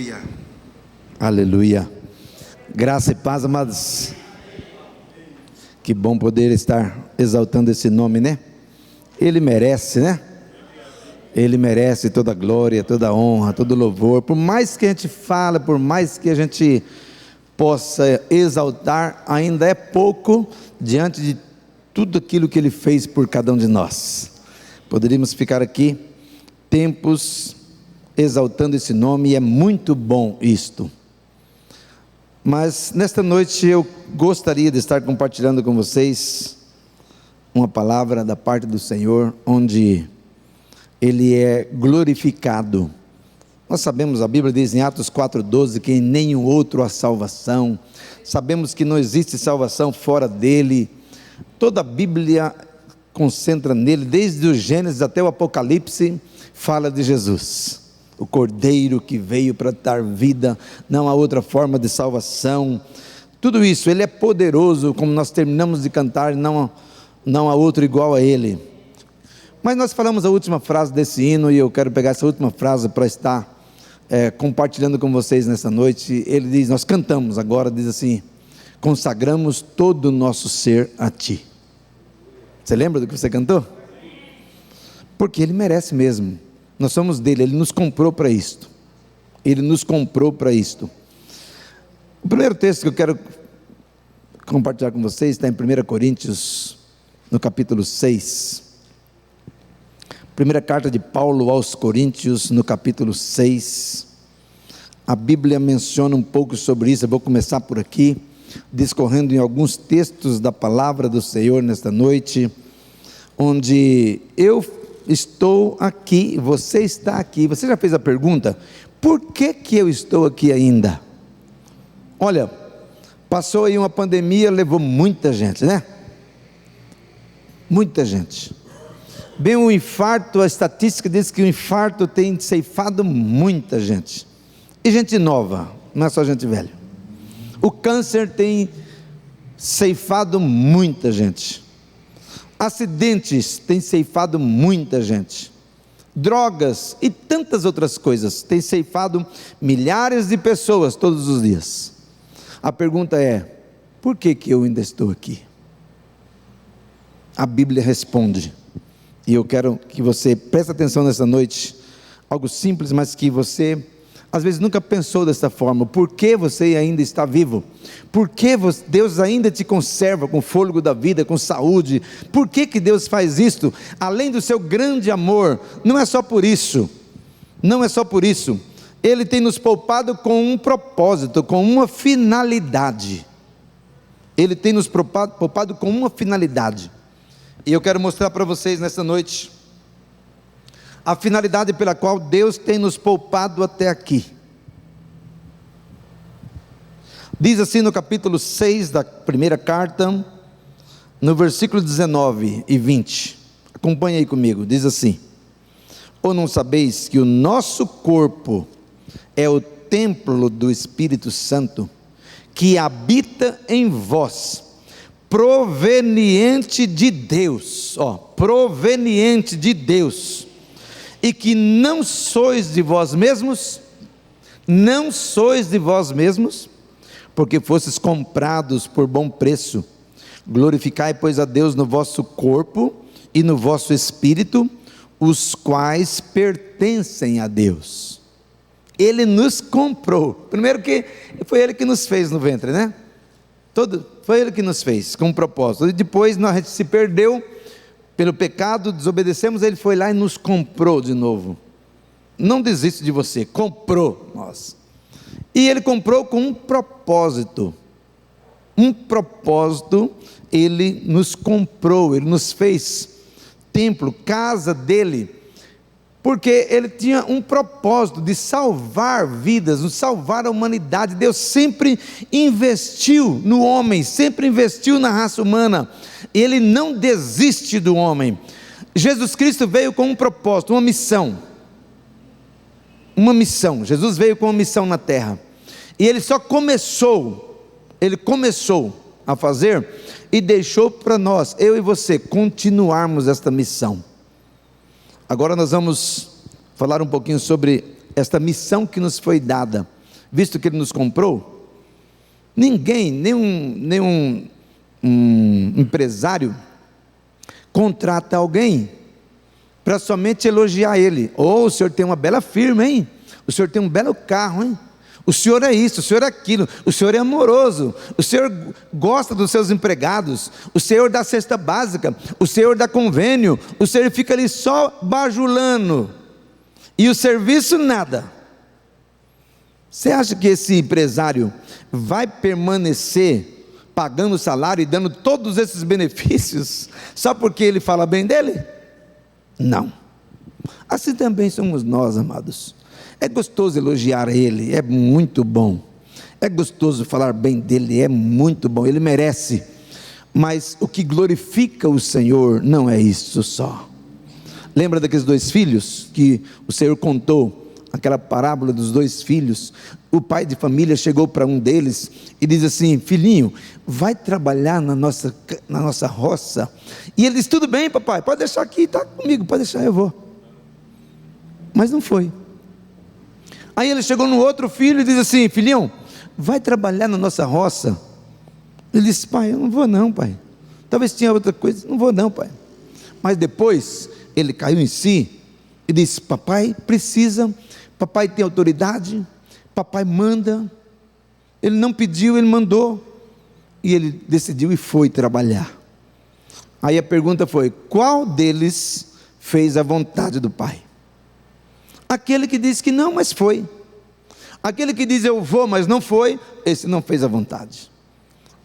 Aleluia. Aleluia. Graça e paz, amados. Que bom poder estar exaltando esse nome, né? Ele merece, né? Ele merece toda a glória, toda a honra, todo o louvor. Por mais que a gente fale, por mais que a gente possa exaltar, ainda é pouco diante de tudo aquilo que Ele fez por cada um de nós. Poderíamos ficar aqui tempos exaltando esse nome, e é muito bom isto. Mas nesta noite eu gostaria de estar compartilhando com vocês uma palavra da parte do Senhor, onde Ele é glorificado. Nós sabemos, a Bíblia diz em Atos 4,12, que em nenhum outro há salvação. Sabemos que não existe salvação fora dEle. Toda a Bíblia concentra nele, desde o Gênesis até o Apocalipse, fala de Jesus, o Cordeiro que veio para dar vida, não há outra forma de salvação. Tudo isso, Ele é poderoso, como nós terminamos de cantar, não há outro igual a Ele. Mas nós falamos a última frase desse hino, e eu quero pegar essa última frase para estar compartilhando com vocês nessa noite. Ele diz, nós cantamos agora, diz assim: consagramos todo o nosso ser a Ti. Você lembra do que você cantou? Porque Ele merece mesmo. Nós somos dele, Ele nos comprou para isto. Ele nos comprou para isto. O primeiro texto que eu quero compartilhar com vocês está em 1 Coríntios, no capítulo 6. Primeira carta de Paulo aos Coríntios, no capítulo 6. A Bíblia menciona um pouco sobre isso. Eu vou começar por aqui, discorrendo em alguns textos da palavra do Senhor nesta noite, onde eu estou aqui, você está aqui. Você já fez a pergunta, por que eu estou aqui ainda? Olha, passou aí uma pandemia, levou muita gente, né? Muita gente. Bem, o infarto, a estatística diz que o infarto tem ceifado muita gente, e gente nova, não é só gente velha. O câncer tem ceifado muita gente. Acidentes têm ceifado muita gente. Drogas e tantas outras coisas têm ceifado milhares de pessoas todos os dias. A pergunta é, por que eu ainda estou aqui? A Bíblia responde, e eu quero que você preste atenção nessa noite. Algo simples, mas que você às vezes nunca pensou dessa forma. Por que você ainda está vivo? Por que Deus ainda te conserva com o fôlego da vida, com saúde? Por que Deus faz isto? Além do seu grande amor, não é só por isso. Não é só por isso. Ele tem nos poupado com um propósito, com uma finalidade. Ele tem nos poupado com uma finalidade. E eu quero mostrar para vocês nessa noite a finalidade pela qual Deus tem nos poupado até aqui. Diz assim no capítulo 6 da primeira carta, no versículo 19 e 20, acompanha aí comigo, diz assim: ou não sabeis que o nosso corpo é o templo do Espírito Santo, que habita em vós, proveniente de Deus, proveniente de Deus, e que não sois de vós mesmos, porque fostes comprados por bom preço. Glorificai, pois, a Deus no vosso corpo e no vosso espírito, os quais pertencem a Deus. Ele nos comprou. Primeiro que foi Ele que nos fez no ventre, né? Foi Ele que nos fez, com um propósito. E depois a gente se perdeu pelo pecado, desobedecemos, Ele foi lá e nos comprou de novo. Não desiste de você, comprou nós. E Ele comprou com um propósito. Ele nos comprou, Ele nos fez templo, casa dEle, porque Ele tinha um propósito de salvar vidas, de salvar a humanidade. Deus sempre investiu no homem, sempre investiu na raça humana. Ele não desiste do homem. Jesus Cristo veio com um propósito, uma missão. Jesus veio com uma missão na terra, e Ele começou a fazer, e deixou para nós, eu e você, continuarmos esta missão. Agora nós vamos falar um pouquinho sobre esta missão que nos foi dada. visto que Ele nos comprou? Ninguém, nenhum empresário contrata alguém para somente elogiar ele. O senhor tem uma bela firma, hein? O senhor tem um belo carro, hein? O senhor é isso, o senhor é aquilo, o senhor é amoroso, o senhor gosta dos seus empregados, o senhor dá cesta básica, o senhor dá convênio, o senhor fica ali só bajulando, e o serviço nada. Você acha que esse empresário vai permanecer pagando salário e dando todos esses benefícios só porque ele fala bem dele? Não. Assim também somos nós, amados. É gostoso elogiar Ele, é muito bom. É gostoso falar bem dEle, é muito bom, Ele merece. Mas o que glorifica o Senhor não é isso só. Lembra daqueles 2 filhos que o Senhor contou? Aquela parábola dos 2 filhos. O pai de família chegou para um deles e diz assim: filhinho, vai trabalhar na nossa roça. E ele disse: tudo bem, papai, pode deixar aqui, está comigo, pode deixar, eu vou. Mas não foi. Aí ele chegou no outro filho e diz assim: filhinho, vai trabalhar na nossa roça. Ele disse: pai, eu não vou não, pai. Talvez tinha outra coisa, não vou não, pai. Mas depois ele caiu em si e disse: papai precisa, papai tem autoridade, papai manda. Ele não pediu, ele mandou. E ele decidiu e foi trabalhar. Aí a pergunta foi: qual deles fez a vontade do pai? Aquele que disse que não, mas foi. Aquele que diz eu vou, mas não foi, esse não fez a vontade.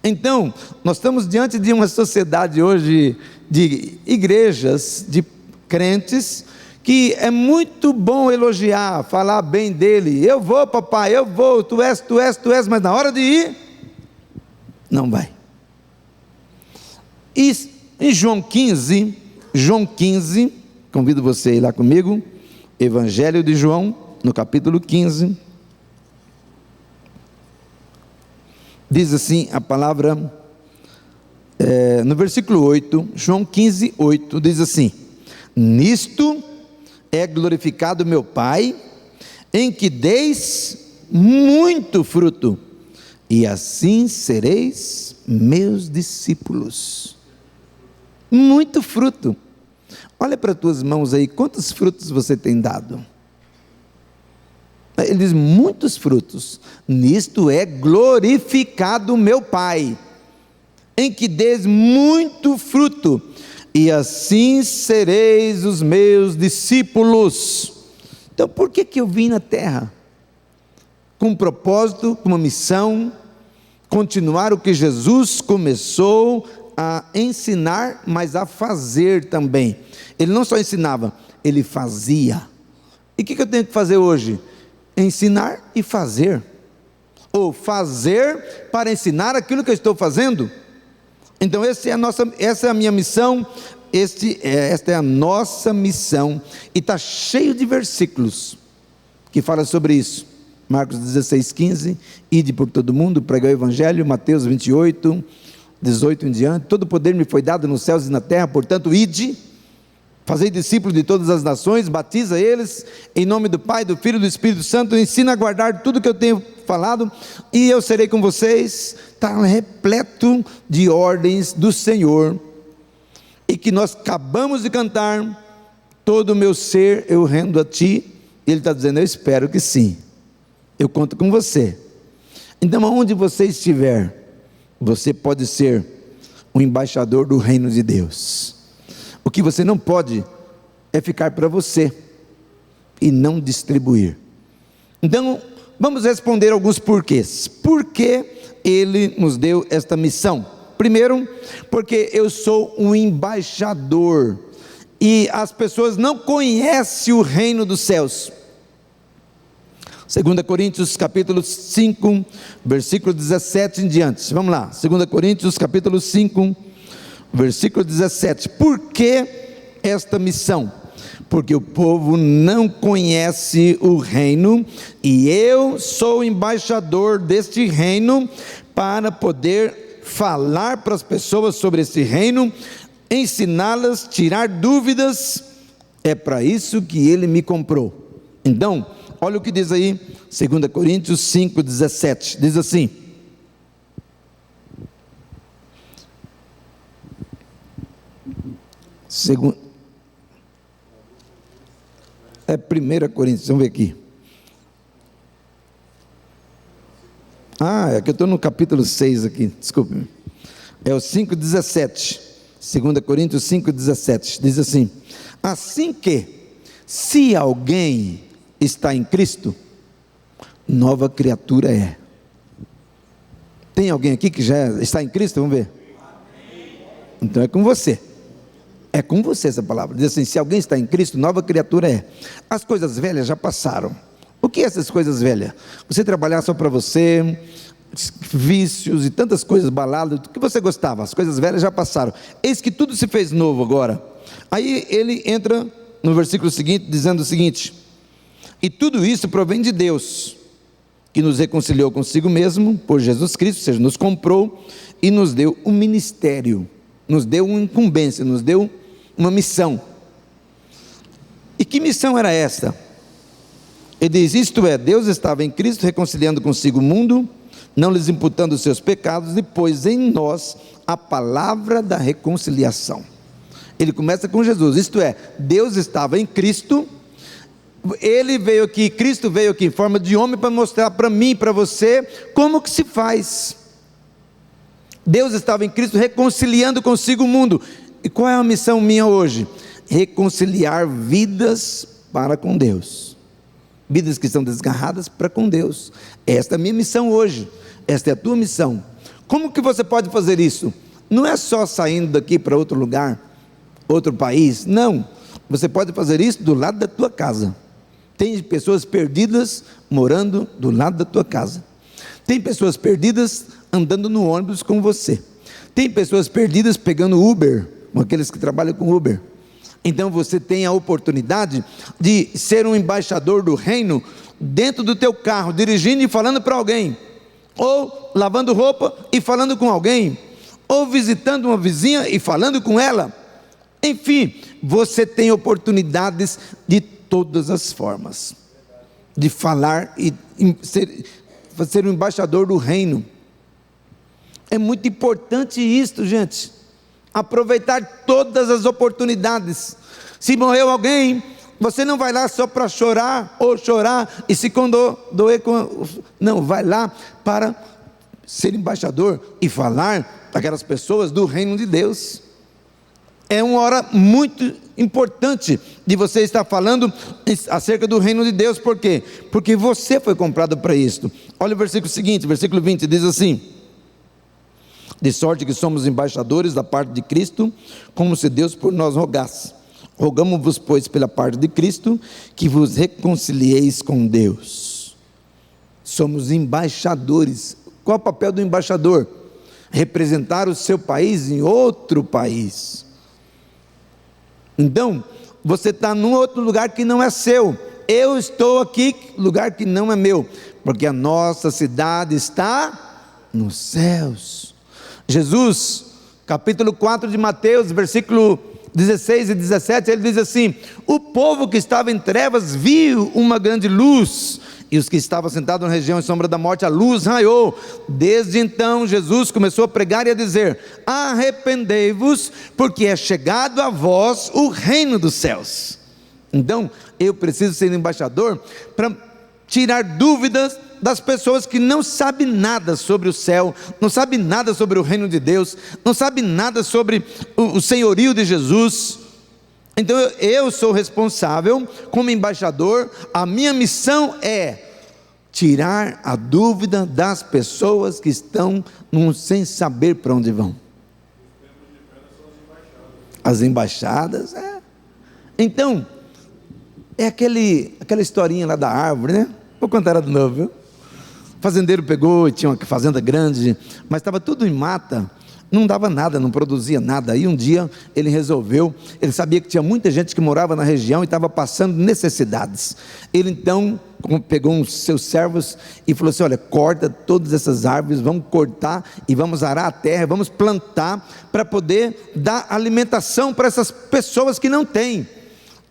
Então, nós estamos diante de uma sociedade hoje de igrejas, de crentes, que é muito bom elogiar, falar bem dele. Eu vou, papai, eu vou, tu és, mas na hora de ir, não vai. E em João 15, convido você a ir lá comigo, Evangelho de João, no capítulo 15, diz assim a palavra, no versículo 8, João 15, 8, diz assim: nisto é glorificado meu Pai, em que deis muito fruto, e assim sereis meus discípulos. Muito fruto. Olha para as tuas mãos aí, quantos frutos você tem dado? Ele diz: muitos frutos. Nisto é glorificado meu Pai, em que deis muito fruto, e assim sereis os meus discípulos. Então por que eu vim na terra? Com um propósito, com uma missão, continuar o que Jesus começou a ensinar, mas a fazer também. Ele não só ensinava, ele fazia. E o que eu tenho que fazer hoje? Ensinar e fazer, ou fazer para ensinar aquilo que eu estou fazendo. Então essa é a minha missão, esta é a nossa missão, e está cheio de versículos que fala sobre isso. Marcos 16, 15, ide por todo mundo, pregai o evangelho. Mateus 28, 18 em diante, todo poder me foi dado nos céus e na terra, portanto ide, fazei discípulos de todas as nações, batiza eles em nome do Pai, do Filho e do Espírito Santo, ensina a guardar tudo que eu tenho falado, e eu serei com vocês. Está repleto de ordens do Senhor, e que nós acabamos de cantar: todo o meu ser eu rendo a Ti. Ele está dizendo: eu espero que sim, eu conto com você. Então aonde você estiver, você pode ser um embaixador do reino de Deus. O que você não pode é ficar para você e não distribuir. Então, vamos responder alguns porquês. Por que Ele nos deu esta missão? Primeiro, porque eu sou um embaixador, e as pessoas não conhecem o reino dos céus. 2 Coríntios capítulo 5, versículo 17 em diante. Vamos lá, 2 Coríntios capítulo 5, versículo 17. Por que esta missão? Porque o povo não conhece o reino, e eu sou embaixador deste reino, para poder falar para as pessoas sobre esse reino, ensiná-las, tirar dúvidas. É para isso que Ele me comprou. Então, Olha o que diz aí, 2 Coríntios 5,17, diz assim: é 1 Coríntios, vamos ver aqui. É que eu estou no capítulo 6 aqui, desculpe. É o 5,17, 2 Coríntios 5,17, diz assim: assim que, se alguém está em Cristo, nova criatura é. Tem alguém aqui que já está em Cristo? Vamos ver. Então é com você. É com você essa palavra. Diz assim: se alguém está em Cristo, nova criatura é. As coisas velhas já passaram. O que é essas coisas velhas? Você trabalhar só para você, vícios e tantas coisas, baladas, do que você gostava, as coisas velhas já passaram. Eis que tudo se fez novo agora. Aí ele entra no versículo seguinte, dizendo o seguinte: e tudo isso provém de Deus, que nos reconciliou consigo mesmo, por Jesus Cristo, ou seja, nos comprou e nos deu um ministério, nos deu uma incumbência, nos deu uma missão. E que missão era esta? Ele diz: isto é, Deus estava em Cristo reconciliando consigo o mundo, não lhes imputando os seus pecados, e pôs em nós a palavra da reconciliação. Ele começa com Jesus, isto é, Deus estava em Cristo, Ele veio aqui, Cristo veio aqui em forma de homem para mostrar para mim e para você como que se faz. Deus estava em Cristo reconciliando consigo o mundo. E qual é a missão minha hoje? Reconciliar vidas para com Deus, vidas que estão desgarradas para com Deus. Esta é a minha missão hoje, esta é a tua missão. Como que você pode fazer isso? Não é só saindo daqui para outro lugar, outro país, não. Você pode fazer isso do lado da tua casa. Tem pessoas perdidas morando do lado da tua casa. Tem pessoas perdidas andando no ônibus com você. Tem pessoas perdidas pegando Uber, como aqueles que trabalham com Uber. Então você tem a oportunidade de ser um embaixador do reino dentro do teu carro, dirigindo e falando para alguém, ou lavando roupa e falando com alguém, ou visitando uma vizinha e falando com ela. Enfim, você tem oportunidades de todas as formas de falar e ser um embaixador do reino. É muito importante isso, gente. Aproveitar todas as oportunidades. Se morreu alguém, você não vai lá só para chorar e se condoer com... Não, vai lá para ser embaixador e falar para aquelas pessoas do reino de Deus. É uma hora muito importante de você estar falando acerca do reino de Deus. Por quê? Porque você foi comprado para isso. Olha o versículo seguinte, versículo 20, diz assim: de sorte que somos embaixadores da parte de Cristo, como se Deus por nós rogasse. Rogamos-vos, pois, pela parte de Cristo, que vos reconcilieis com Deus. Somos embaixadores. Qual é o papel do embaixador? Representar o seu país em outro país. Então, você está num outro lugar que não é seu. Eu estou aqui, lugar que não é meu, porque a nossa cidade está nos céus. Jesus, capítulo 4 de Mateus, versículo 16 e 17, ele diz assim: o povo que estava em trevas viu uma grande luz, e os que estavam sentados na região e sombra da morte, a luz raiou. Desde então Jesus começou a pregar e a dizer: arrependei-vos, porque é chegado a vós o reino dos céus. Então eu preciso ser embaixador para tirar dúvidas das pessoas que não sabem nada sobre o céu, não sabem nada sobre o reino de Deus, não sabem nada sobre o senhorio de Jesus. Então eu sou responsável como embaixador. A minha missão é tirar a dúvida das pessoas que estão sem saber para onde vão. As embaixadas, Então, é aquela historinha lá da árvore, né? Vou contar ela de novo, viu? O fazendeiro pegou e tinha uma fazenda grande, mas estava tudo em mata, não dava nada, não produzia nada. Aí um dia ele sabia que tinha muita gente que morava na região e estava passando necessidades. Ele então pegou uns seus servos e falou assim: olha, corta todas essas árvores, vamos cortar e vamos arar a terra, vamos plantar para poder dar alimentação para essas pessoas que não têm.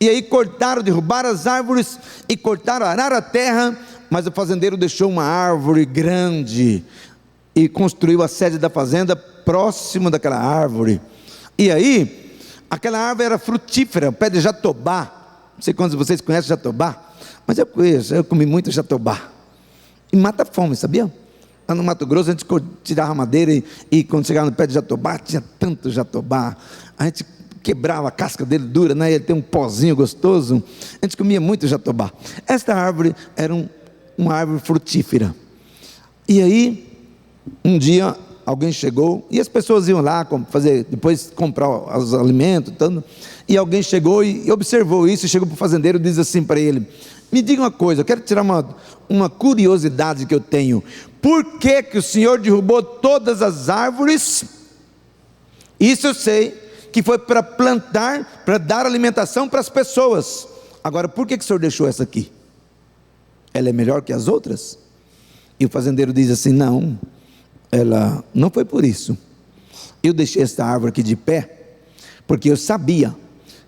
E aí cortaram, derrubaram as árvores e cortaram, araram a terra, mas o fazendeiro deixou uma árvore grande e construiu a sede da fazenda próximo daquela árvore. E aí, aquela árvore era frutífera, o pé de jatobá. Não sei quantos de vocês conhecem jatobá, mas eu conheço, eu comi muito jatobá. E mata a fome, sabia? Lá no Mato Grosso a gente tirava madeira e quando chegava no pé de jatobá, tinha tanto jatobá. A gente quebrava a casca dele dura, né? Ele tem um pozinho gostoso. A gente comia muito jatobá. Esta árvore era uma árvore frutífera. E aí, um dia alguém chegou, e as pessoas iam lá depois comprar os alimentos, e alguém chegou e observou isso, e chegou para o fazendeiro e diz assim para ele: me diga uma coisa, eu quero tirar uma curiosidade que eu tenho, por que o senhor derrubou todas as árvores? Isso eu sei, que foi para plantar, para dar alimentação para as pessoas. Agora, por que o senhor deixou essa aqui? Ela é melhor que as outras? E o fazendeiro diz assim: não, ela não foi por isso. Eu deixei esta árvore aqui de pé, porque eu sabia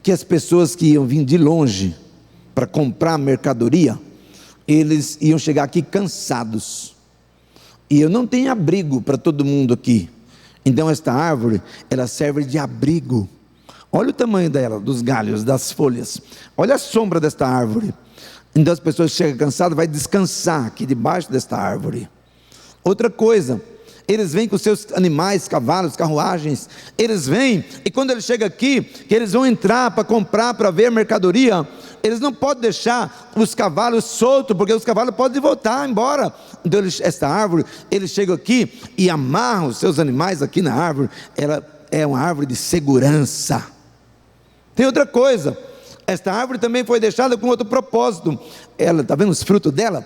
que as pessoas que iam vir de longe para comprar mercadoria, eles iam chegar aqui cansados, e eu não tenho abrigo para todo mundo aqui. Então esta árvore, ela serve de abrigo. Olha o tamanho dela, dos galhos, das folhas. Olha a sombra desta árvore. Então as pessoas chegam cansadas, vai descansar aqui debaixo desta árvore. Outra coisa, eles vêm com seus animais, cavalos, carruagens, eles vêm, e quando eles chegam aqui, que eles vão entrar para comprar, para ver mercadoria, eles não podem deixar os cavalos soltos, porque os cavalos podem voltar embora. Então esta árvore, eles chegam aqui e amarram os seus animais aqui na árvore. Ela é uma árvore de segurança. Tem outra coisa, esta árvore também foi deixada com outro propósito. Ela, está vendo os frutos dela?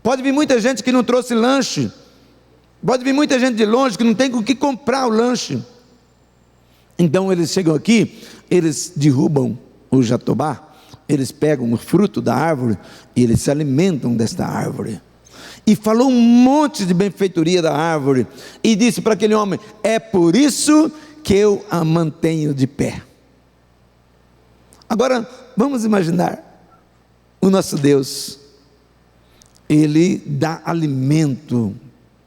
Pode vir muita gente que não trouxe lanche, pode vir muita gente de longe que não tem com o que comprar o lanche. Então eles chegam aqui, eles derrubam o jatobá, eles pegam o fruto da árvore e eles se alimentam desta árvore. E falou um monte de benfeitoria da árvore, e disse para aquele homem: é por isso que eu a mantenho de pé. Agora vamos imaginar o nosso Deus. Ele dá alimento,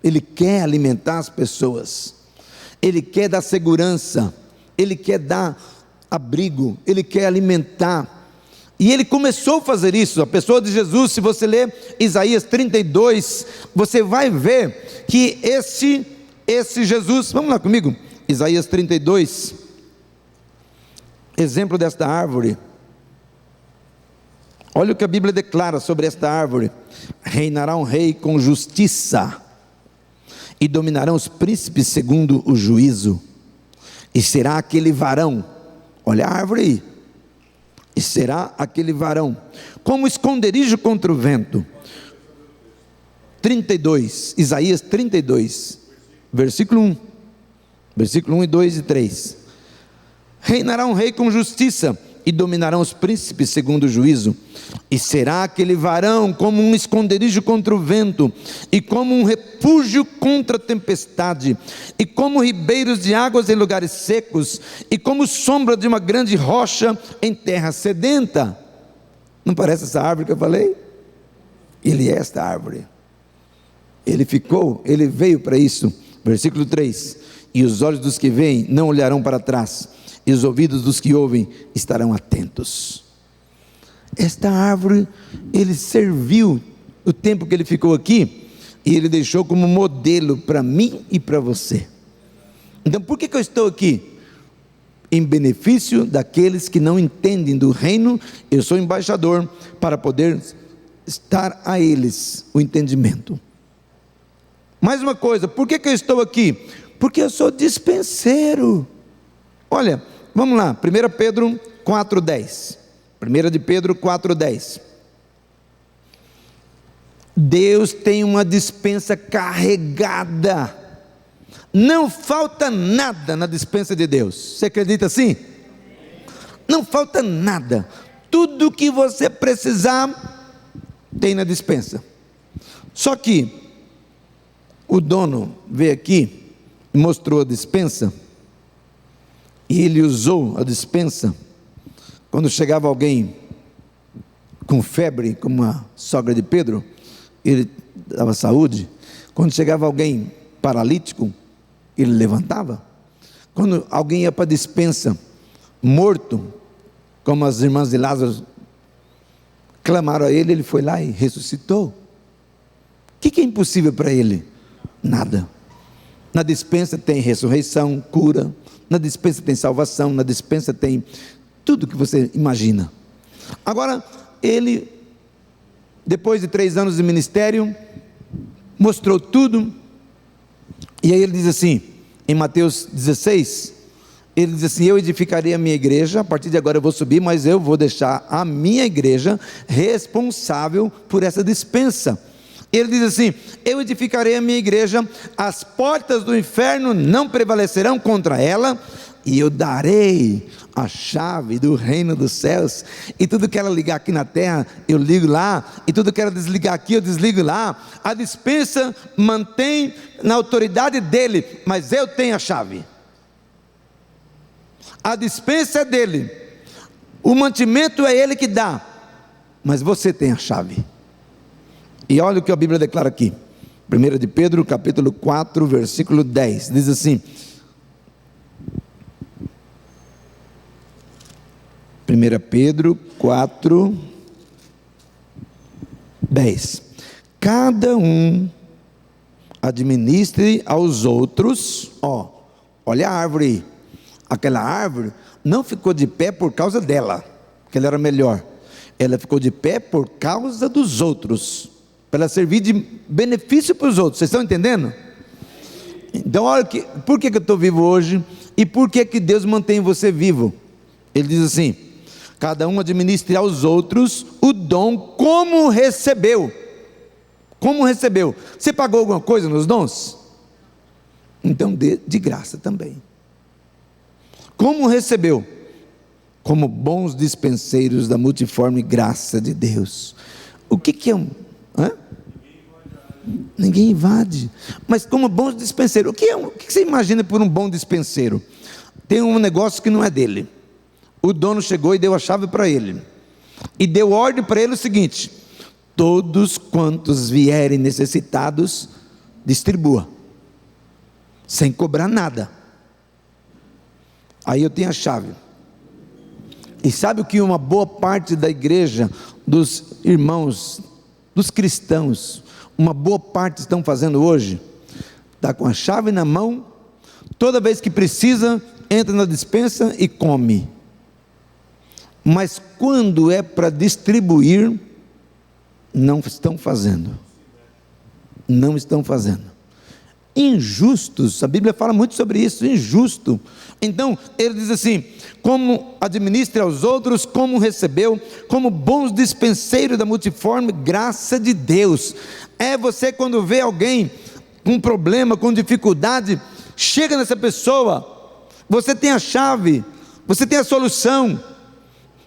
Ele quer alimentar as pessoas, Ele quer dar segurança, Ele quer dar abrigo, Ele quer alimentar. E Ele começou a fazer isso. A pessoa de Jesus, se você ler Isaías 32, você vai ver que esse Jesus, vamos lá comigo, Isaías 32, exemplo desta árvore. Olha o que a Bíblia declara sobre esta árvore: reinará um rei com justiça, e dominarão os príncipes segundo o juízo, e será aquele varão, olha a árvore aí, e será aquele varão como esconderijo contra o vento. 32, Isaías 32, versículo 1, versículo 1 e 2 e 3. Reinará um rei com justiça, e dominarão os príncipes segundo o juízo, e será aquele varão como um esconderijo contra o vento, e como um refúgio contra a tempestade, e como ribeiros de águas em lugares secos, e como sombra de uma grande rocha em terra sedenta. Não parece essa árvore que eu falei? Ele é esta árvore. Ele veio para isso. Versículo 3: e os olhos dos que veem não olharão para trás, e os ouvidos dos que ouvem estarão atentos. Esta árvore, ele serviu o tempo que ele ficou aqui, e ele deixou como modelo para mim e para você. Então por que eu estou aqui? Em benefício daqueles que não entendem do reino. Eu sou embaixador para poder estar a eles o entendimento. Mais uma coisa, por que eu estou aqui? Porque eu sou dispenseiro. Olha, vamos lá, 1 Pedro 4,10. 1 de Pedro 4,10. Deus tem uma despensa carregada, não falta nada na despensa de Deus. Você acredita assim? Não falta nada, tudo que você precisar tem na despensa. Só que o dono veio aqui e mostrou a despensa, e ele usou a despensa Quando chegava alguém com febre, como a sogra de Pedro, ele dava saúde. Quando chegava alguém paralítico, ele levantava. Quando alguém ia para a despensa, morto, como as irmãs de Lázaro, clamaram a ele, ele foi lá e ressuscitou. O que é impossível para ele? Nada. Na despensa tem ressurreição, cura, na despensa tem salvação, na despensa tem tudo que você imagina. Agora, ele, depois de 3 anos de ministério, mostrou tudo, e aí ele diz assim, em Mateus 16, ele diz assim: eu edificarei a minha igreja, a partir de agora eu vou subir, mas eu vou deixar a minha igreja responsável por essa despensa. Ele diz assim: eu edificarei a minha igreja, as portas do inferno não prevalecerão contra ela, e eu darei a chave do reino dos céus, e tudo que ela ligar aqui na terra, eu ligo lá, e tudo que ela desligar aqui, eu desligo lá. A despensa mantém na autoridade dele, mas eu tenho a chave. A despensa é dele, o mantimento é ele que dá, mas você tem a chave. E olha o que a Bíblia declara aqui, 1 de Pedro, capítulo 4, versículo 10, diz assim, 1 Pedro 4, 10, cada um administre aos outros, olha a árvore, aquela árvore não ficou de pé por causa dela, que ela era melhor, ela ficou de pé por causa dos outros, para ela servir de benefício para os outros. Vocês estão entendendo? Então olha por que eu estou vivo hoje, e por que Deus mantém você vivo. Ele diz assim: cada um administre aos outros o dom como recebeu. Como recebeu? Você pagou alguma coisa nos dons? Então dê de graça também. Como recebeu? Como bons dispenseiros da multiforme graça de Deus. O que é um... Ninguém invade. Mas como bons dispenseiros, o que você imagina por um bom dispenseiro? Tem um negócio que não é dele. O dono chegou e deu a chave para ele, e deu ordem para ele o seguinte: todos quantos vierem necessitados, distribua, sem cobrar nada. Aí eu tenho a chave. E sabe o que uma boa parte da igreja, dos irmãos, dos cristãos, uma boa parte estão fazendo hoje? Está com a chave na mão, toda vez que precisa, entra na despensa e come. Mas quando é para distribuir, não estão fazendo. Não estão fazendo. Injustos, a Bíblia fala muito sobre isso, injusto. Então ele diz assim: como administre aos outros, como recebeu, como bons dispenseiros da multiforme graça de Deus. É você, quando vê alguém com problema, com dificuldade, chega nessa pessoa, você tem a chave, você tem a solução,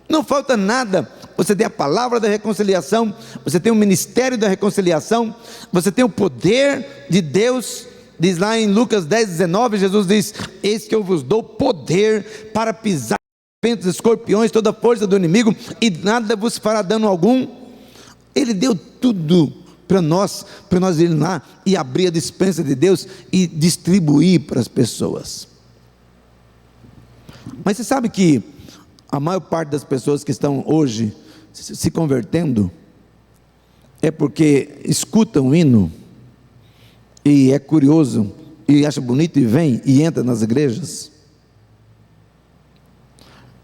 não falta nada. Você tem a palavra da reconciliação, você tem o ministério da reconciliação, você tem o poder de Deus. Diz lá em Lucas 10, 19, Jesus diz: eis que eu vos dou poder para pisar serpentes, escorpiões, toda a força do inimigo, e nada vos fará dano algum. Ele deu tudo para nós irmos lá e abrir a despensa de Deus e distribuir para as pessoas. Mas você sabe que a maior parte das pessoas que estão hoje se convertendo é porque escutam um hino e é curioso e acha bonito e vem e entra nas igrejas.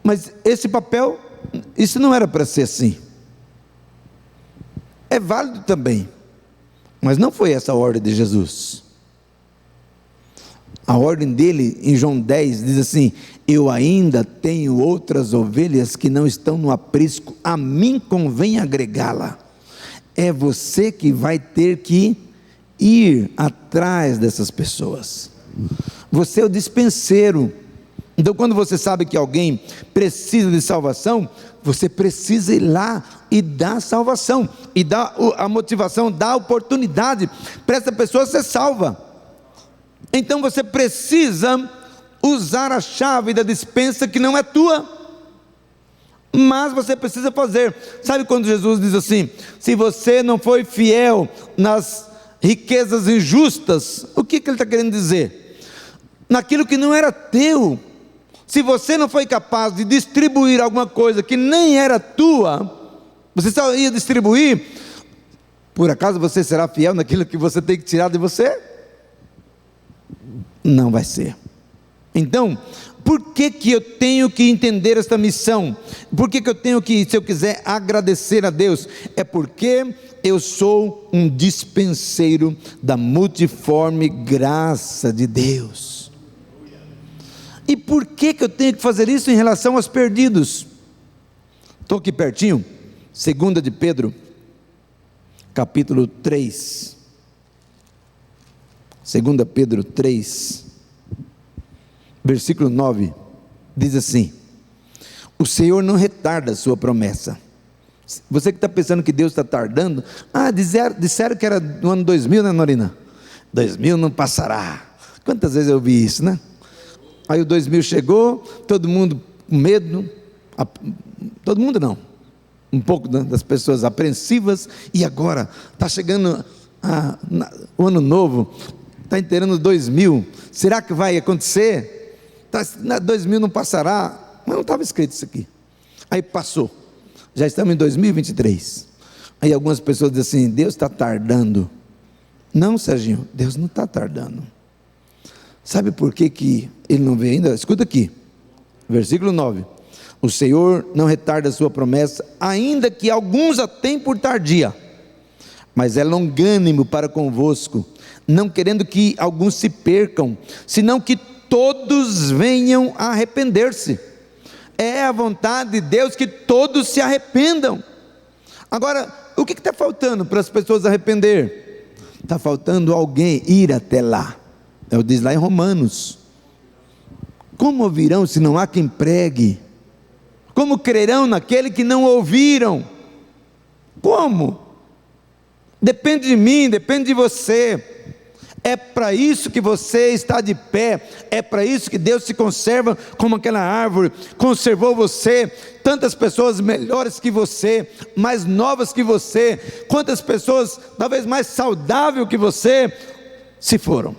Mas esse papel, isso não era para ser assim. É válido também, mas não foi essa a ordem de Jesus. A ordem dele em João 10 diz assim: eu ainda tenho outras ovelhas que não estão no aprisco, a mim convém agregá-la. É você que vai ter que ir atrás dessas pessoas. Você é o dispenseiro. Então quando você sabe que alguém precisa de salvação, você precisa ir lá e dar salvação, e dar a motivação, dar a oportunidade para essa pessoa ser salva. Então você precisa usar a chave da despensa que não é tua. mas você precisa fazer. Sabe quando Jesus diz assim: se você não foi fiel nas riquezas injustas, o que ele está querendo dizer? Naquilo que não era teu. Se você não foi capaz de distribuir alguma coisa que nem era tua, você só ia distribuir, por acaso você será fiel naquilo que você tem que tirar de você? Não vai ser. Então, por que eu tenho que entender esta missão? Por que eu tenho que, se eu quiser agradecer a Deus? É porque eu sou um dispenseiro da multiforme graça de Deus. E por que eu tenho que fazer isso em relação aos perdidos? Estou aqui pertinho, 2 de Pedro, capítulo 3. 2 Pedro 3, versículo 9, diz assim: o Senhor não retarda a sua promessa. Você que está pensando que Deus está tardando, disseram que era no ano 2000, né, Norina? 2000 não passará. Quantas vezes eu vi isso, né? Aí o 2000 chegou, todo mundo com medo, todo mundo não, um pouco das pessoas apreensivas, e agora está chegando o ano novo, está inteirando 2000, será que vai acontecer? 2000 não passará, mas não estava escrito isso aqui. Aí passou, já estamos em 2023, aí algumas pessoas dizem assim: Deus está tardando. Não, Serginho, Deus não está tardando. Sabe por que ele não veio ainda? Escuta aqui, versículo 9: o Senhor não retarda a sua promessa, ainda que alguns a tenham por tardia, mas é longânimo para convosco, não querendo que alguns se percam, senão que todos venham a arrepender-se. É a vontade de Deus que todos se arrependam. Agora, o que está faltando para as pessoas arrepender? Está faltando alguém ir até lá. Diz lá em Romanos: como ouvirão se não há quem pregue? Como crerão naquele que não ouviram? Como? Depende de mim, depende de você. É para isso que você está de pé, é para isso que Deus se conserva como aquela árvore, conservou você. Tantas pessoas melhores que você, mais novas que você, quantas pessoas talvez mais saudáveis que você se foram.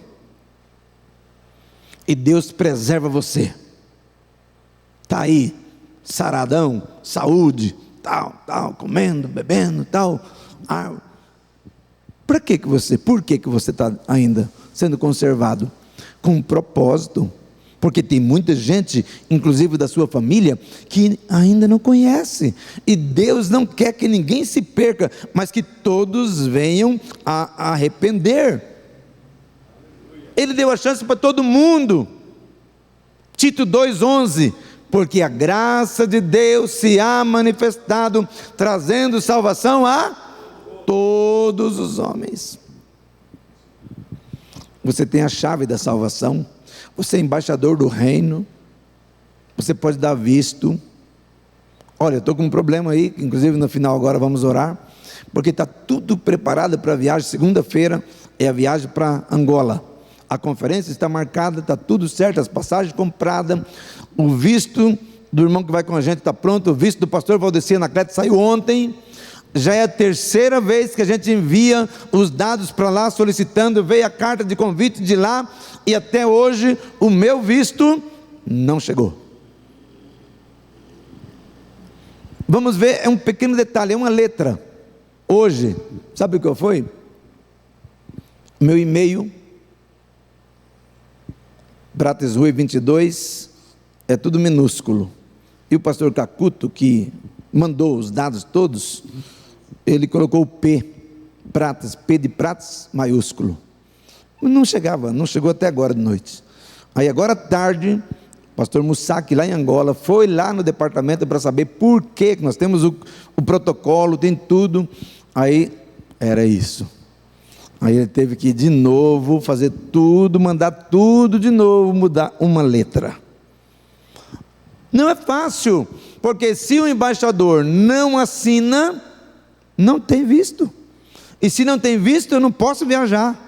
E Deus preserva você. Está aí, saradão, saúde, tal, comendo, bebendo, tal. Por que você está ainda sendo conservado? Com um propósito. Porque tem muita gente, inclusive da sua família, que ainda não conhece. E Deus não quer que ninguém se perca, mas que todos venham a arrepender. Ele deu a chance para todo mundo. Tito 2,11: porque a graça de Deus se há manifestado, trazendo salvação a todos os homens. Você tem a chave da salvação, você é embaixador do reino, você pode dar visto. Olha, eu estou com um problema aí, inclusive no final agora vamos orar, porque está tudo preparado para a viagem. Segunda-feira é a viagem para Angola. A conferência está marcada, está tudo certo, as passagens compradas, o visto do irmão que vai com a gente está pronto, o visto do pastor Valdeci Anacleto saiu ontem. Já é a terceira vez que a gente envia os dados para lá solicitando, veio a carta de convite de lá, e até hoje o meu visto não chegou. Vamos ver, é um pequeno detalhe, é uma letra. Hoje, sabe o que foi? Meu e-mail, Prates Rui 22, é tudo minúsculo. E o pastor Cacuto, que mandou os dados todos, ele colocou o P, Prates, P de Prates, maiúsculo. Não chegou até agora de noite. Aí agora à tarde, o pastor Mussac, lá em Angola, foi lá no departamento para saber por que nós temos o protocolo, tem tudo. Aí era isso. Aí ele teve que ir de novo, fazer tudo, mandar tudo de novo, mudar uma letra. Não é fácil, porque se o embaixador não assina, não tem visto. E se não tem visto, eu não posso viajar.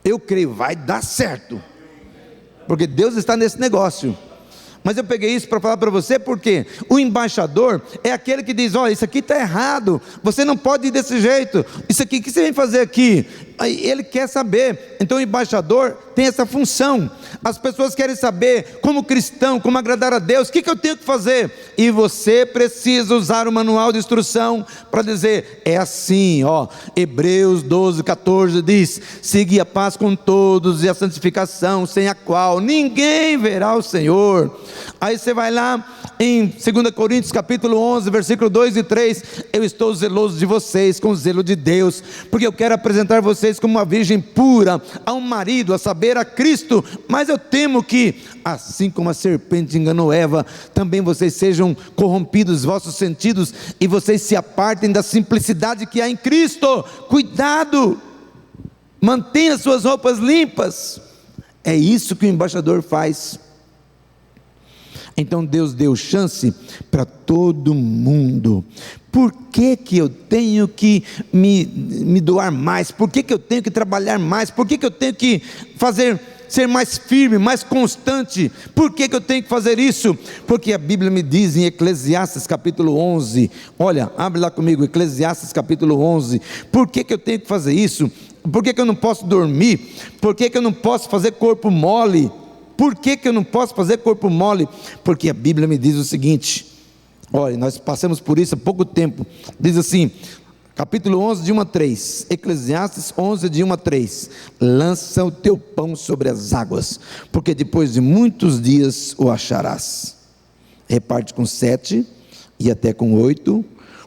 Eu creio, vai dar certo, porque Deus está nesse negócio. Mas eu peguei isso para falar para você porque o embaixador é aquele que diz: olha, isso aqui está errado, você não pode ir desse jeito, isso aqui, o que você vem fazer aqui? Aí ele quer saber. Então o embaixador tem essa função. As pessoas querem saber, como cristão, como agradar a Deus, o que eu tenho que fazer? E você precisa usar o manual de instrução para dizer: é assim, ó. Hebreus 12, 14 diz: segui a paz com todos e a santificação, sem a qual ninguém verá o Senhor. Aí você vai lá em 2 Coríntios capítulo 11, versículo 2 e 3, eu estou zeloso de vocês com o zelo de Deus, porque eu quero apresentar vocês como uma virgem pura, a um marido, a saber, a Cristo. Mas eu temo que, assim como a serpente enganou Eva, também vocês sejam corrompidos os vossos sentidos, e vocês se apartem da simplicidade que há em Cristo. Cuidado, mantenha suas roupas limpas. É isso que o embaixador faz. Então Deus deu chance para todo mundo. Por que eu tenho que me doar mais? Por que eu tenho que trabalhar mais? Por que eu tenho que ser mais firme, mais constante? Por que eu tenho que fazer isso? Porque a Bíblia me diz em Eclesiastes capítulo 11, olha, abre lá comigo, Eclesiastes capítulo 11, por que eu tenho que fazer isso? Por que eu não posso dormir? Por que eu não posso fazer corpo mole? Por que eu não posso fazer corpo mole? Porque a Bíblia me diz o seguinte, olha, nós passamos por isso há pouco tempo, diz assim, capítulo 11 de 1 a 3, Eclesiastes 11 de 1 a 3, lança o teu pão sobre as águas, porque depois de muitos dias o acharás, reparte com 7 e até com 8,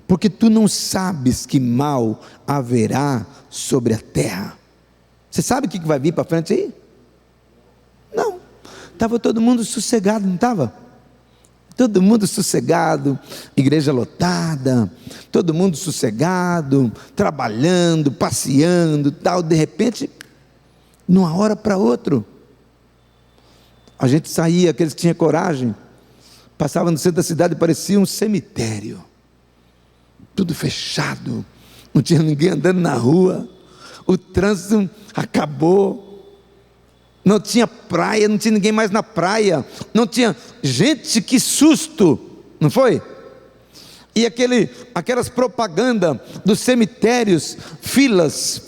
porque tu não sabes que mal haverá sobre a terra. Você sabe o que vai vir para frente aí? Não. Estava todo mundo sossegado, não estava? Todo mundo sossegado, igreja lotada, todo mundo sossegado, trabalhando, passeando, tal. De repente, de uma hora para outra, a gente saía, aqueles que tinham coragem, passavam no centro da cidade, parecia um cemitério, tudo fechado, não tinha ninguém andando na rua, o trânsito acabou, não tinha praia, não tinha ninguém mais na praia, não tinha gente, que susto, não foi? E aquelas propagandas dos cemitérios, filas,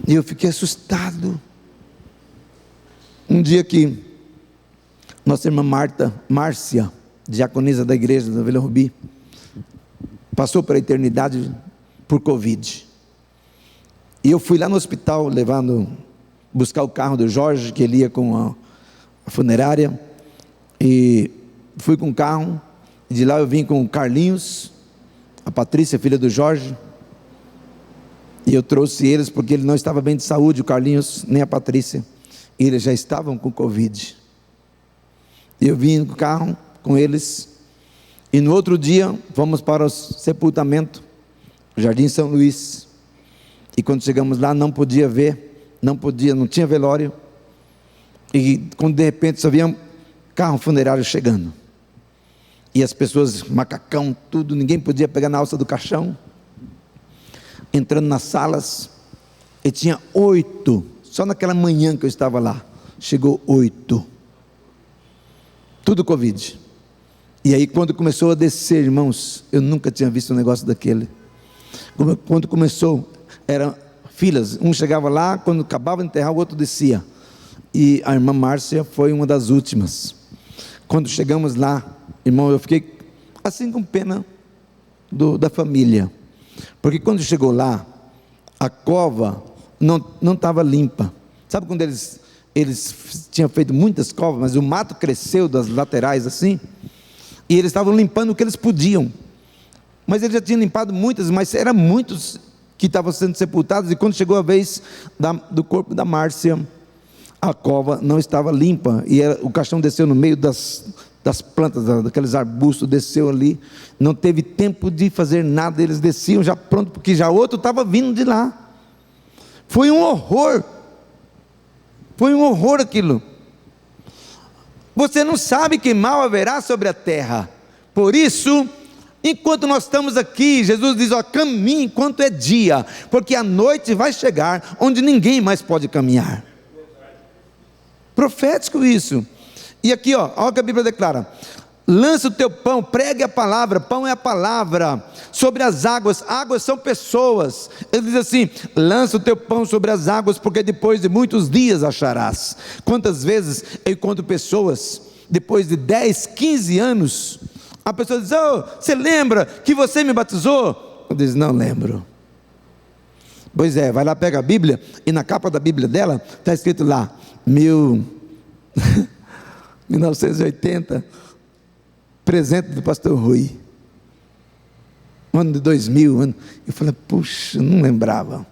e eu fiquei assustado. Um dia que nossa irmã Márcia, diaconisa da igreja da Vila Rubi, passou para a eternidade por Covid, e eu fui lá no hospital buscar o carro do Jorge, que ele ia com a funerária, e fui com o carro, e de lá eu vim com o Carlinhos, a Patrícia, filha do Jorge, e eu trouxe eles porque ele não estava bem de saúde, o Carlinhos nem a Patrícia, e eles já estavam com Covid, e eu vim com o carro com eles, e no outro dia fomos para o sepultamento, Jardim São Luís, e quando chegamos lá não podia ver, não tinha velório, e quando de repente só via um carro funerário chegando, e as pessoas, macacão, tudo, ninguém podia pegar na alça do caixão, entrando nas salas, e tinha 8, só naquela manhã que eu estava lá, chegou 8, tudo Covid, e aí quando começou a descer, irmãos, eu nunca tinha visto um negócio daquele, quando começou, eram filas, um chegava lá, quando acabava de enterrar, o outro descia, e a irmã Márcia foi uma das últimas. Quando chegamos lá, irmão, eu fiquei assim com pena da família, porque quando chegou lá, a cova não estava limpa. Sabe quando eles tinham feito muitas covas, mas o mato cresceu das laterais assim, e eles estavam limpando o que eles podiam, mas eles já tinham limpado muitas, mas eram muitos que estavam sendo sepultados, e quando chegou a vez do corpo da Márcia, a cova não estava limpa, e o caixão desceu no meio das plantas, daqueles arbustos, desceu ali, não teve tempo de fazer nada, eles desciam já pronto, porque já outro estava vindo de lá. Foi um horror aquilo. Você não sabe que mal haverá sobre a terra, por isso, enquanto nós estamos aqui, Jesus diz, caminhe enquanto é dia, porque a noite vai chegar, onde ninguém mais pode caminhar. profético isso. E aqui, olha o que a Bíblia declara: lança o teu pão, pregue a palavra, pão é a palavra, sobre as águas, águas são pessoas. Ele diz assim: lança o teu pão sobre as águas, porque depois de muitos dias acharás. Quantas vezes eu encontro pessoas, depois de 10, 15 anos, a pessoa diz: oh, você lembra que você me batizou? Eu digo: não lembro. Pois é, vai lá, pega a Bíblia, e na capa da Bíblia dela, está escrito lá, 1980, presente do pastor Rui, ano de 2000, eu falei: puxa, não lembrava.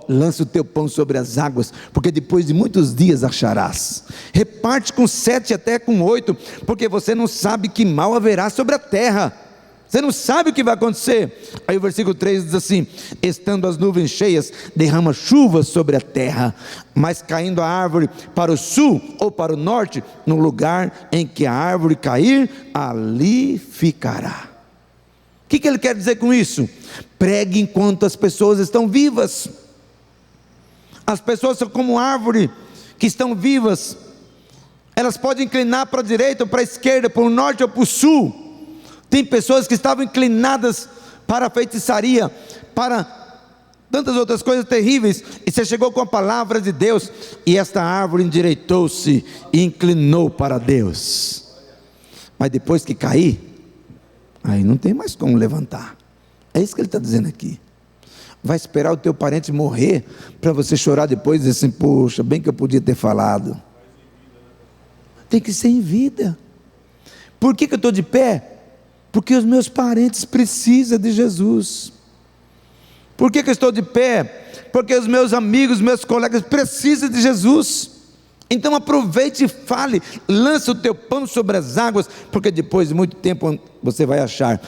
Lança o teu pão sobre as águas, porque depois de muitos dias acharás. Reparte com 7 até com 8, porque você não sabe que mal haverá sobre a terra. Você não sabe o que vai acontecer. Aí o versículo 3 diz assim: estando as nuvens cheias, derrama chuvas sobre a terra, mas caindo a árvore para o sul ou para o norte, no lugar em que a árvore cair, ali ficará. O que ele quer dizer com isso? Pregue enquanto as pessoas estão vivas. As pessoas são como árvore que estão vivas. Elas podem inclinar para a direita ou para a esquerda, para o norte ou para o sul. Tem pessoas que estavam inclinadas para a feitiçaria, para tantas outras coisas terríveis, e você chegou com a palavra de Deus, e esta árvore endireitou-se e inclinou para Deus. Mas depois que cair, aí não tem mais como levantar. É isso que ele está dizendo aqui. Vai esperar o teu parente morrer para você chorar depois e dizer assim: poxa, bem que eu podia ter falado. Tem que ser em vida. Por que eu estou de pé? Porque os meus parentes precisam de Jesus. Por que eu estou de pé? Porque os meus amigos, meus colegas precisam de Jesus. Então aproveite e fale, lança o teu pão sobre as águas, porque depois de muito tempo você vai achar.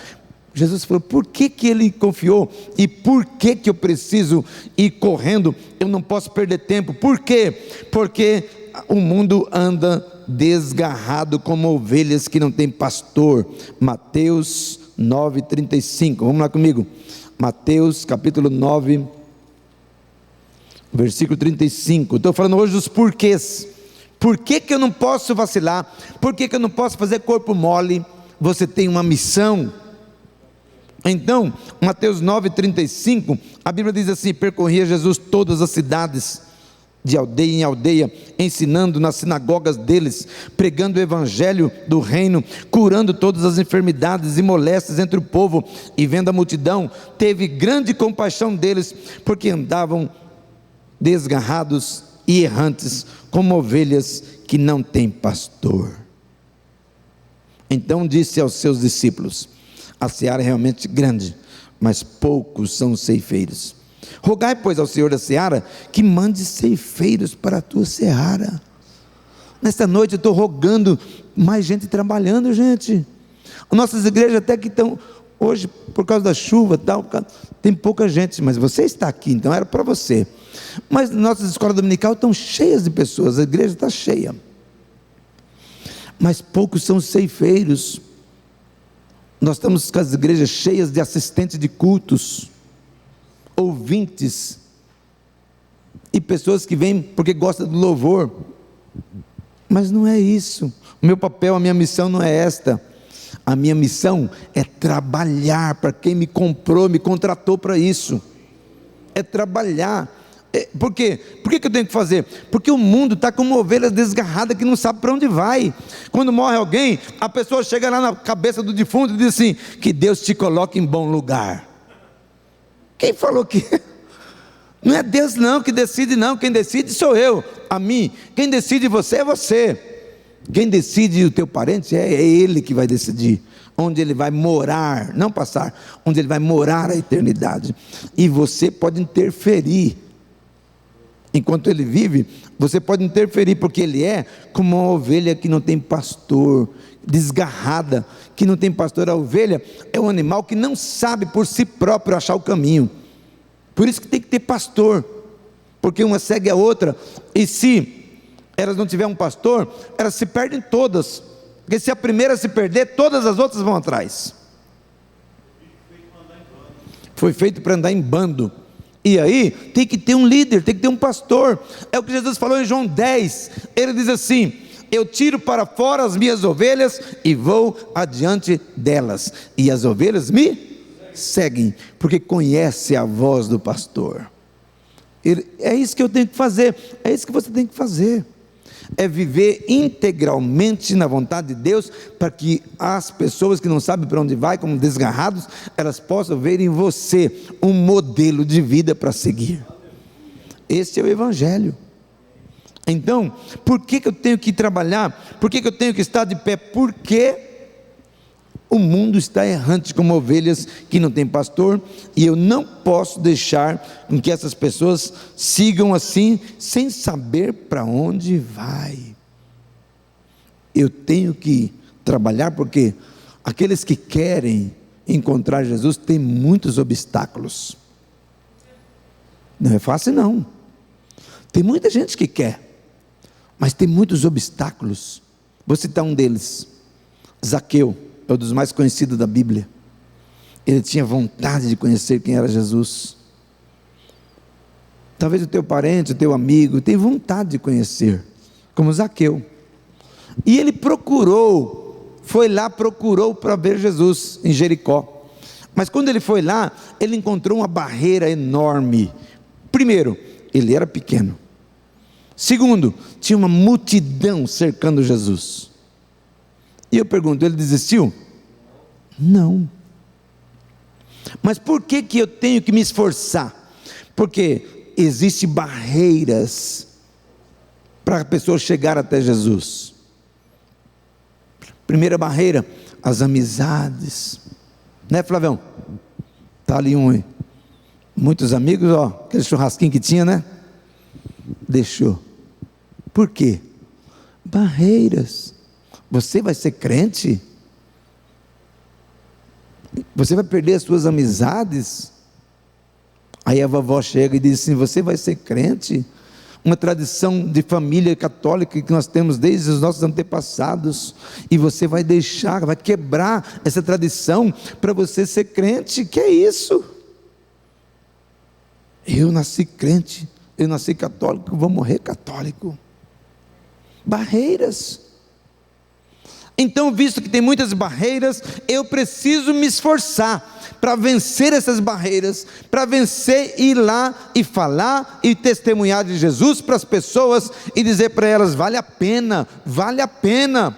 Jesus falou: por que ele confiou? E por que eu preciso ir correndo? Eu não posso perder tempo. Por quê? Porque o mundo anda desgarrado como ovelhas que não tem pastor. Mateus 9,35, vamos lá comigo. Mateus capítulo 9, versículo 35. Estou falando hoje dos porquês. Por que eu não posso vacilar? Por que eu não posso fazer corpo mole? Você tem uma missão. Então, Mateus 9,35, a Bíblia diz assim: percorria Jesus todas as cidades, de aldeia em aldeia, ensinando nas sinagogas deles, pregando o evangelho do reino, curando todas as enfermidades e moléstias entre o povo. E vendo a multidão, teve grande compaixão deles, porque andavam desgarrados e errantes, como ovelhas que não têm pastor. Então disse aos seus discípulos: a seara é realmente grande, mas poucos são os ceifeiros. Rogai, pois, ao Senhor da seara que mande ceifeiros para a tua seara. Nesta noite eu estou rogando mais gente trabalhando, gente. Nossas igrejas até que estão hoje, por causa da chuva tal, tem pouca gente, mas você está aqui, então era para você. Mas nossas escolas dominicais estão cheias de pessoas, a igreja está cheia, mas poucos são os ceifeiros. Nós estamos com as igrejas cheias de assistentes de cultos, ouvintes, e pessoas que vêm porque gostam do louvor, mas não é isso. O meu papel, a minha missão não é esta. A minha missão é trabalhar para quem me comprou, me contratou para isso. É trabalhar. Por quê? Por que eu tenho que fazer? Porque o mundo está como uma ovelha desgarrada que não sabe para onde vai. Quando morre alguém, a pessoa chega lá na cabeça do defunto e diz assim: que Deus te coloque em bom lugar. Quem falou que... Não é Deus não que decide não, quem decide sou eu, a mim. Quem decide você é você. Quem decide o teu parente é ele que vai decidir onde ele vai morar, não passar, onde ele vai morar a eternidade. E você pode interferir. Enquanto ele vive, você pode interferir, porque ele é como uma ovelha que não tem pastor, desgarrada, que não tem pastor. A ovelha é um animal que não sabe por si próprio achar o caminho. Por isso que tem que ter pastor, porque uma segue a outra, e se elas não tiverem um pastor, elas se perdem todas, porque se a primeira se perder, todas as outras vão atrás. Foi feito para andar em bando. E aí tem que ter um líder, tem que ter um pastor. É o que Jesus falou em João 10. Ele diz assim: eu tiro para fora as minhas ovelhas e vou adiante delas, e as ovelhas me seguem, porque conhece a voz do pastor. É isso que eu tenho que fazer, é isso que você tem que fazer, é viver integralmente na vontade de Deus, para que as pessoas que não sabem para onde vai, como desgarrados, elas possam ver em você um modelo de vida para seguir. Esse é o Evangelho. Então, por que eu tenho que trabalhar? Por que eu tenho que estar de pé? Porque o mundo está errante como ovelhas que não tem pastor, e eu não posso deixar com que essas pessoas sigam assim, sem saber para onde vai. Eu tenho que trabalhar, porque aqueles que querem encontrar Jesus têm muitos obstáculos. Não é fácil não. Tem muita gente que quer, mas tem muitos obstáculos. Vou citar um deles: Zaqueu. É um dos mais conhecidos da Bíblia. Ele tinha vontade de conhecer quem era Jesus. Talvez o teu parente, o teu amigo, tem vontade de conhecer, como Zaqueu. E ele foi lá para ver Jesus em Jericó. Mas quando ele foi lá, ele encontrou uma barreira enorme. Primeiro, ele era pequeno. Segundo, tinha uma multidão cercando Jesus. E eu pergunto, ele desistiu? Não. Mas por que eu tenho que me esforçar? Porque existem barreiras para a pessoa chegar até Jesus. Primeira barreira, as amizades. Né, Flavião? Está ali muitos amigos, ó, aquele churrasquinho que tinha, né? Deixou. Por quê? Barreiras. Você vai ser crente? Você vai perder as suas amizades? Aí a vovó chega e diz assim: você vai ser crente? Uma tradição de família católica que nós temos desde os nossos antepassados, e você vai deixar, vai quebrar essa tradição para você ser crente? Que é isso? Eu nasci crente, eu nasci católico, vou morrer católico. Barreiras. Então, visto que tem muitas barreiras, eu preciso me esforçar para vencer essas barreiras, para vencer, ir lá e falar e testemunhar de Jesus para as pessoas e dizer para elas: vale a pena, vale a pena,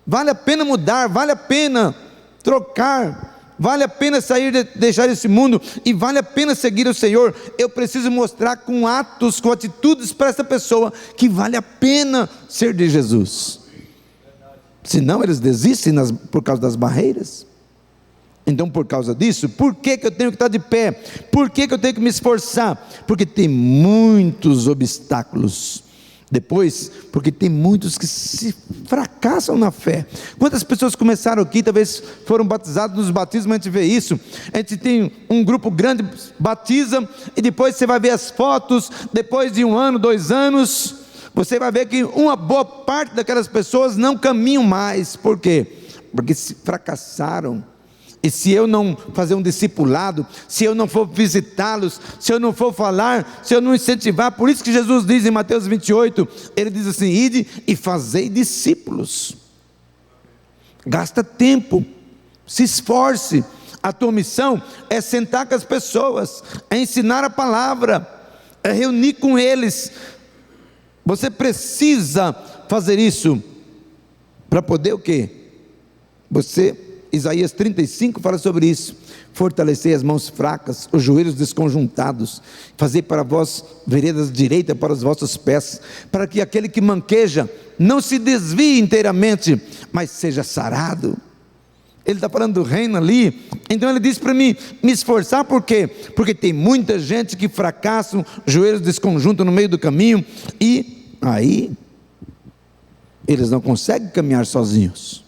vale a pena mudar, vale a pena trocar, vale a pena sair, deixar esse mundo, e vale a pena seguir o Senhor. Eu preciso mostrar com atos, com atitudes para essa pessoa que vale a pena ser de Jesus. Senão eles desistem por causa das barreiras. Então, por causa disso, por que eu tenho que estar de pé? Por que eu tenho que me esforçar? Porque tem muitos obstáculos. Depois, porque tem muitos que se fracassam na fé. Quantas pessoas começaram aqui, talvez foram batizados nos batismos, a gente vê isso. A gente tem um grupo grande, batiza, e depois você vai ver as fotos, depois de 1 ano, 2 anos, você vai ver que uma boa parte daquelas pessoas não caminham mais. Por quê? Porque se fracassaram. E se eu não fazer um discipulado, se eu não for visitá-los, se eu não for falar, se eu não incentivar, por isso que Jesus diz em Mateus 28, ele diz assim: ide e fazei discípulos. Gasta tempo, se esforce. A tua missão é sentar com as pessoas, é ensinar a palavra, é reunir com eles. Você precisa fazer isso para poder o quê? Isaías 35 fala sobre isso: fortalecer as mãos fracas, os joelhos desconjuntados, fazer para vós veredas direitas para os vossos pés, para que aquele que manqueja não se desvie inteiramente, mas seja sarado. Ele está falando do reino ali. Então ele diz para mim me esforçar. Por quê? Porque tem muita gente que fracassam, joelhos desconjuntos no meio do caminho, e aí eles não conseguem caminhar sozinhos.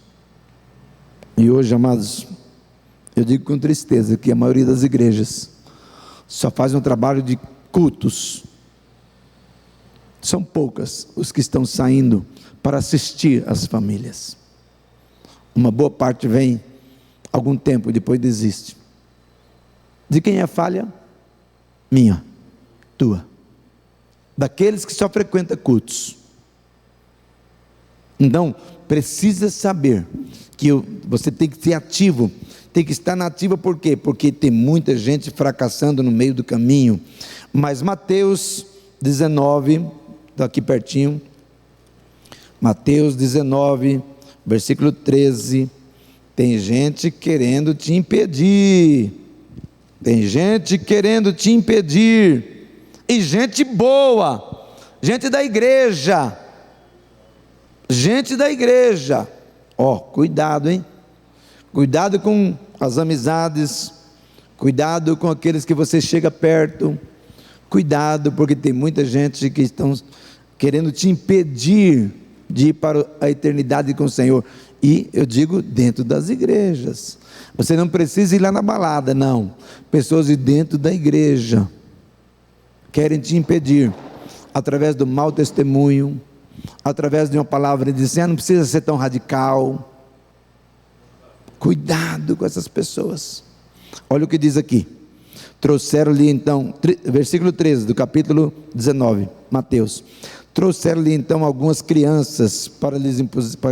E hoje, amados, eu digo com tristeza que a maioria das igrejas só faz um trabalho de cultos. São poucas os que estão saindo para assistir as famílias. Uma boa parte vem algum tempo e depois desiste. De quem é a falha? Minha, tua. Daqueles que só frequentam cultos. Então, precisa saber que você tem que ser ativo, tem que estar na ativa, por quê? Porque tem muita gente fracassando no meio do caminho. Mas Mateus 19, está aqui pertinho, Mateus 19, versículo 13, tem gente querendo te impedir, tem gente querendo te impedir, e gente boa, gente da igreja, cuidado, hein? Cuidado com as amizades, cuidado com aqueles que você chega perto, cuidado, porque tem muita gente que estão querendo te impedir de ir para a eternidade com o Senhor, e eu digo dentro das igrejas. Você não precisa ir lá na balada, não. Pessoas de dentro da igreja querem te impedir, através do mau testemunho, através de uma palavra de dizer, não precisa ser tão radical. Cuidado com essas pessoas. Olha o que diz aqui. Trouxeram-lhe então, versículo 13 do capítulo 19, Mateus. Trouxeram-lhe então algumas crianças para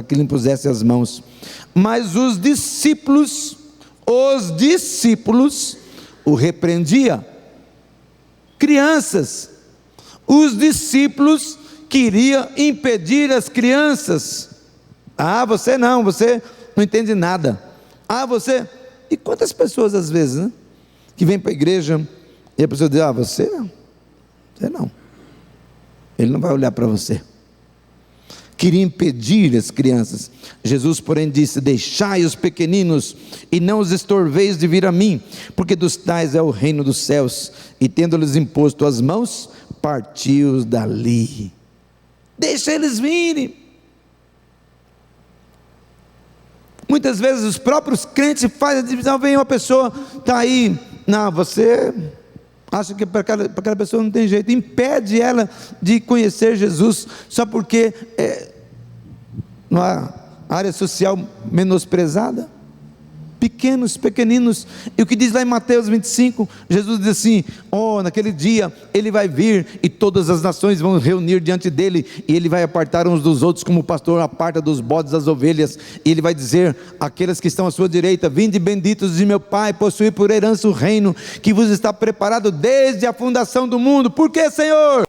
que lhe impusessem as mãos. Mas os discípulos o repreendiam. Crianças. Os discípulos queriam impedir as crianças. Você não entende nada. E quantas pessoas às vezes, né, que vem para a igreja e a pessoa diz, você não, ele não vai olhar para você. Queria impedir as crianças. Jesus, porém, disse, deixai os pequeninos e não os estorveis de vir a mim, porque dos tais é o reino dos céus. E tendo-lhes imposto as mãos, partiu-os dali. Deixa eles virem. Muitas vezes os próprios crentes fazem a divisão, vem uma pessoa, está aí, você acha que para aquela pessoa não tem jeito, impede ela de conhecer Jesus, só porque numa área social menosprezada, pequeninos, e o que diz lá em Mateus 25, Jesus diz assim, naquele dia, ele vai vir, e todas as nações vão reunir diante dele, e ele vai apartar uns dos outros, como o pastor aparta dos bodes as ovelhas, e ele vai dizer, àqueles que estão à sua direita, vinde benditos de meu Pai, possuir por herança o reino, que vos está preparado desde a fundação do mundo. Por que, Senhor?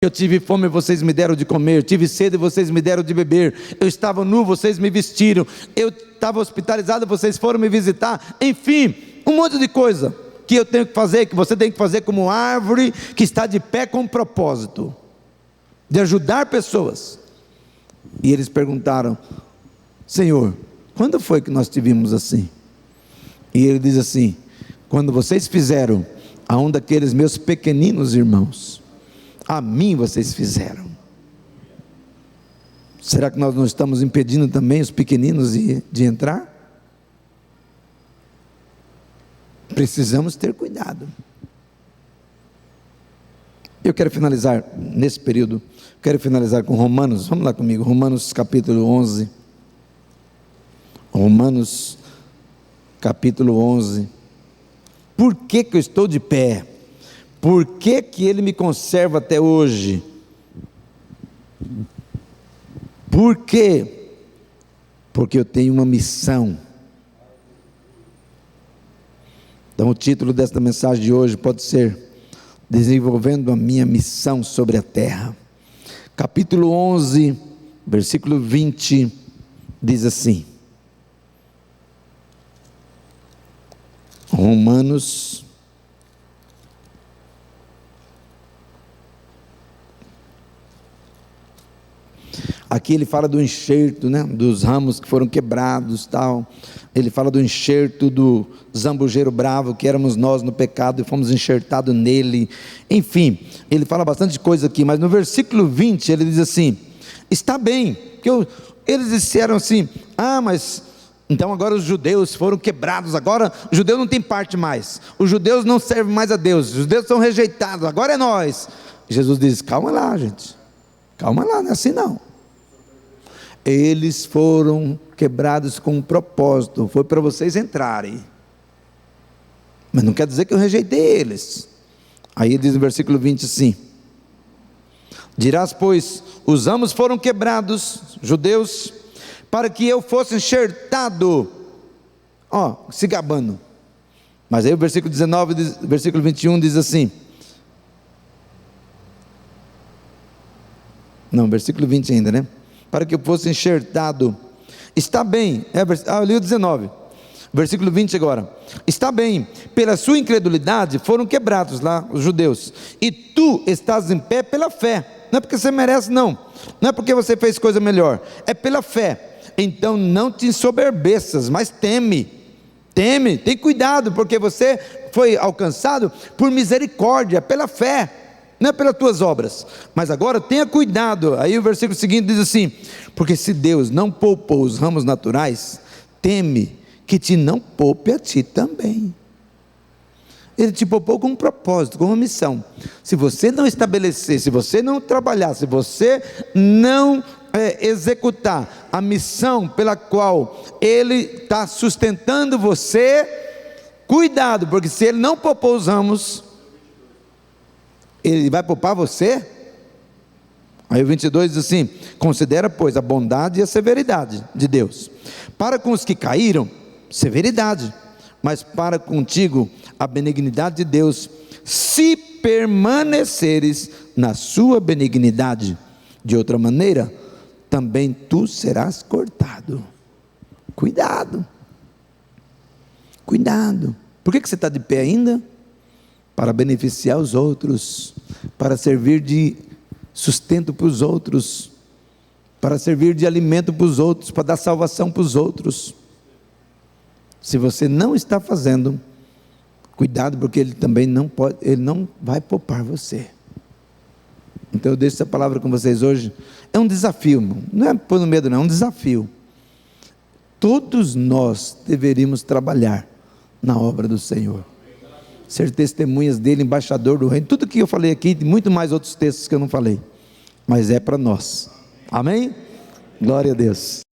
Eu tive fome, vocês me deram de comer, tive sede, vocês me deram de beber, eu estava nu, vocês me vestiram, eu estava hospitalizado, vocês foram me visitar, enfim, um monte de coisa que eu tenho que fazer, que você tem que fazer como árvore que está de pé com um propósito de ajudar pessoas. E eles perguntaram, Senhor, quando foi que nós te vimos assim? E ele diz assim, quando vocês fizeram a um daqueles meus pequeninos irmãos, a mim vocês fizeram. Será que nós não estamos impedindo também os pequeninos de entrar? Precisamos ter cuidado. Eu quero finalizar nesse período, com Romanos, vamos lá comigo, Romanos capítulo 11. Romanos capítulo 11. Por que eu estou de pé? Por que ele me conserva até hoje? Por quê? Porque eu tenho uma missão. Então o título desta mensagem de hoje pode ser desenvolvendo a minha missão sobre a terra. Capítulo 11, versículo 20, diz assim, Romanos aqui ele fala do enxerto, né, dos ramos que foram quebrados, tal. Ele fala do enxerto do zambujeiro bravo, que éramos nós no pecado e fomos enxertados nele. Enfim, ele fala bastante coisa aqui, mas no versículo 20 ele diz assim, está bem, que eles disseram assim, mas então agora os judeus foram quebrados, agora o judeu não tem parte mais, os judeus não servem mais a Deus, os judeus são rejeitados, agora é nós. Jesus diz, calma lá, gente, calma lá, não é assim não. Eles foram quebrados com um propósito, foi para vocês entrarem, mas não quer dizer que eu rejeitei eles. Aí diz no versículo 20 assim: dirás, pois, os ramos foram quebrados, judeus, para que eu fosse enxertado, se gabando. Mas aí o versículo 19, versículo 21 diz assim, não, versículo 20 ainda, né? Para que eu fosse enxertado. Está bem, eu li o 19, versículo 20 agora. Está bem, pela sua incredulidade foram quebrados lá os judeus, e tu estás em pé pela fé. Não é porque você merece, não é porque você fez coisa melhor, é pela fé. Então não te ensoberbeças, mas teme, tem cuidado, porque você foi alcançado por misericórdia, pela fé, não é pelas tuas obras. Mas agora tenha cuidado. Aí o versículo seguinte diz assim: porque se Deus não poupou os ramos naturais, teme que te não poupe a ti também. Ele te poupou com um propósito, com uma missão. Se você não estabelecer, se você não trabalhar, se você não executar a missão pela qual Ele está sustentando você, cuidado, porque se Ele não poupou os ramos, Ele vai poupar você. Aí o 22 diz assim: considera, pois, a bondade e a severidade de Deus. Para com os que caíram, severidade, mas para contigo a benignidade de Deus, se permaneceres na sua benignidade. De outra maneira, também tu serás cortado. Cuidado. Por que você está de pé ainda? Para beneficiar os outros, para servir de sustento para os outros, para servir de alimento para os outros, para dar salvação para os outros. Se você não está fazendo, cuidado, porque Ele também não pode, Ele não vai poupar você. Então eu deixo essa palavra com vocês hoje. É um desafio, irmão. Não é pôr no medo, não, é um desafio. Todos nós deveríamos trabalhar na obra do Senhor, ser testemunhas dele, embaixador do reino. Tudo que eu falei aqui, muito mais outros textos que eu não falei, mas é para nós. Amém? Glória a Deus.